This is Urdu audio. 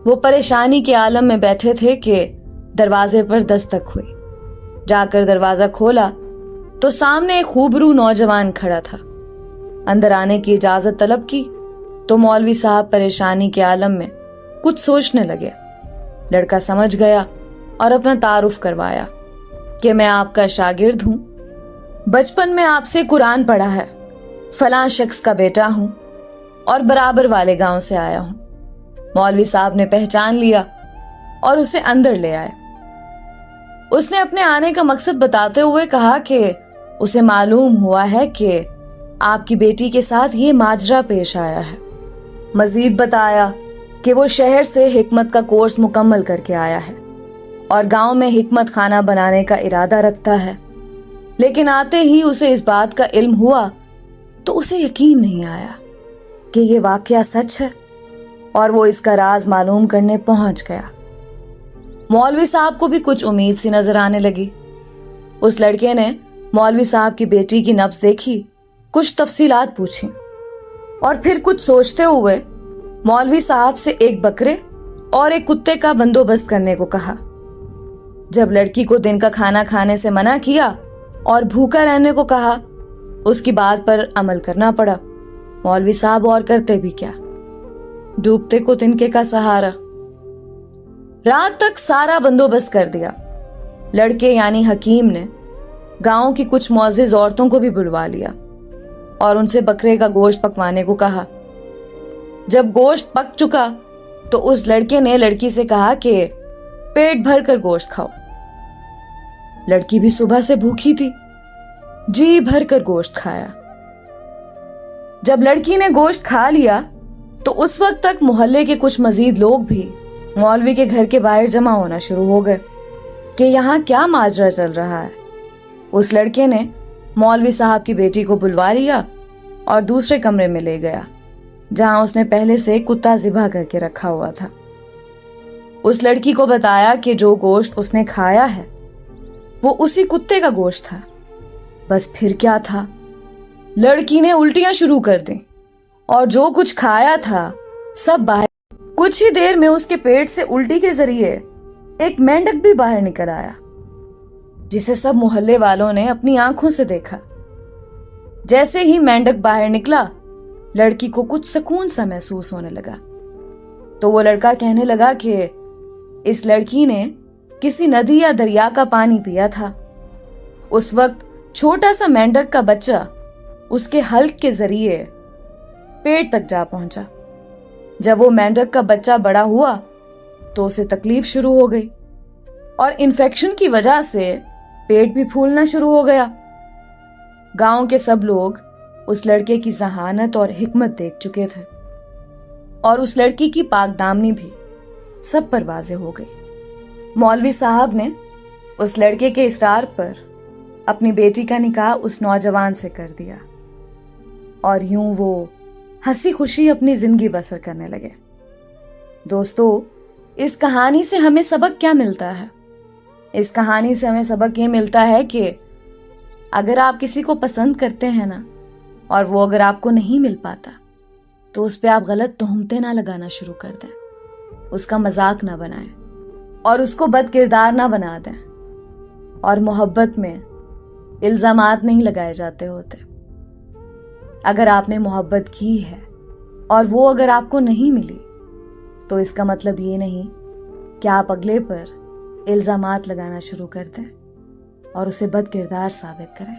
وہ پریشانی کے عالم میں بیٹھے تھے کہ دروازے پر دستک ہوئی۔ جا کر دروازہ کھولا تو سامنے ایک خوبرو نوجوان کھڑا تھا۔ اندر آنے کی اجازت طلب کی تو مولوی صاحب پریشانی کے عالم میں کچھ سوچنے لگے۔ لڑکا سمجھ گیا اور اپنا تعارف کروایا کہ میں آپ کا شاگرد ہوں، بچپن میں آپ سے قرآن پڑھا ہے، فلاں شخص کا بیٹا ہوں اور برابر والے گاؤں سے آیا ہوں۔ مولوی صاحب نے پہچان لیا اور اسے اندر لے آئے۔ اس نے اپنے آنے کا مقصد بتاتے ہوئے کہا کہ اسے معلوم ہوا ہے کہ آپ کی بیٹی کے ساتھ یہ ماجرا پیش آیا ہے۔ مزید بتایا کہ وہ شہر سے حکمت کا کورس مکمل کر کے آیا ہے اور گاؤں میں حکمت خانہ بنانے کا ارادہ رکھتا ہے، لیکن آتے ہی اسے اس بات کا علم ہوا تو اسے یقین نہیں آیا کہ یہ واقعہ سچ ہے، اور وہ اس کا راز معلوم کرنے پہنچ گیا۔ مولوی صاحب کو بھی کچھ امید سی نظر آنے لگی۔ اس لڑکے نے مولوی صاحب کی بیٹی کی نبض دیکھی، کچھ تفصیلات پوچھی اور پھر کچھ سوچتے ہوئے مولوی صاحب سے ایک بکرے اور ایک کتے کا بندوبست کرنے کو کہا۔ جب لڑکی کو دن کا کھانا کھانے سے منع کیا اور بھوکا رہنے کو کہا، اس کی بات پر عمل کرنا پڑا۔ مولوی صاحب اور کرتے بھی کیا، ڈوبتے کو تنکے کا سہارا۔ رات تک سارا بندوبست کر دیا۔ لڑکے یعنی حکیم نے گاؤں کی کچھ معزز عورتوں کو بھی بلوا لیا اور ان سے بکرے کا گوشت پکوانے کو کہا۔ جب گوشت پک چکا تو اس لڑکے نے لڑکی سے کہا کہ پیٹ بھر کر گوشت کھاؤ۔ لڑکی بھی صبح سے بھوکی تھی، جی بھر کر گوشت کھایا۔ جب لڑکی نے گوشت کھا لیا تو اس وقت تک محلے کے کچھ مزید لوگ بھی مولوی کے گھر کے باہر جمع ہونا شروع ہو گئے کہ یہاں کیا ماجرا چل رہا ہے۔ اس لڑکے نے مولوی صاحب کی بیٹی کو بلوا لیا اور دوسرے کمرے میں لے گیا جہاں اس نے پہلے سے کتا ذبح کر کے رکھا ہوا تھا۔ اس لڑکی کو بتایا کہ جو گوشت اس نے کھایا ہے وہ اسی کتے کا گوشت تھا۔ بس پھر کیا تھا، لڑکی نے الٹیاں شروع کر دیں اور جو کچھ کھایا تھا سب باہر۔ کچھ ہی دیر میں اس کے پیٹ سے الٹی کے ذریعے ایک مینڈک بھی باہر نکل آیا، جسے سب محلے والوں نے اپنی آنکھوں سے دیکھا۔ جیسے ہی مینڈک باہر نکلا، لڑکی کو کچھ سکون سا محسوس ہونے لگا، تو وہ لڑکا کہنے لگا کہ اس لڑکی نے کسی ندی یا دریا کا پانی پیا تھا۔ اس وقت چھوٹا سا مینڈک کا بچہ اس کے حلق کے ذریعے پیٹ تک جا پہنچا۔ جب وہ مینڈک کا بچہ بڑا ہوا تو اسے تکلیف شروع ہو گئی اور انفیکشن کی وجہ سے پیٹ بھی پھولنا شروع ہو گیا۔ گاؤں کے سب لوگ اس لڑکے کی ذہانت اور حکمت دیکھ چکے تھے اور اس لڑکی کی پاک دامنی بھی سب پر واضح ہو گئی۔ مولوی صاحب نے اس لڑکے کے اصرار پر اپنی بیٹی کا نکاح اس نوجوان سے کر دیا اور یوں وہ ہنسی خوشی اپنی زندگی بسر کرنے لگے۔ دوستو، اس کہانی سے ہمیں سبق کیا ملتا ہے؟ اس کہانی سے ہمیں سبق یہ ملتا ہے کہ اگر آپ کسی کو پسند کرتے ہیں نا اور وہ اگر آپ کو نہیں مل پاتا تو اس پہ آپ غلط تہمتیں نہ لگانا شروع کر دیں، اس کا مذاق نہ بنائیں اور اس کو بد کردار نہ بنا دیں۔ اور محبت میں الزامات نہیں لگائے جاتے ہوتے۔ اگر آپ نے محبت کی ہے اور وہ اگر آپ کو نہیں ملی تو اس کا مطلب یہ نہیں کہ آپ اگلے پر الزامات لگانا شروع کر دیں اور اسے بد کردار ثابت کریں۔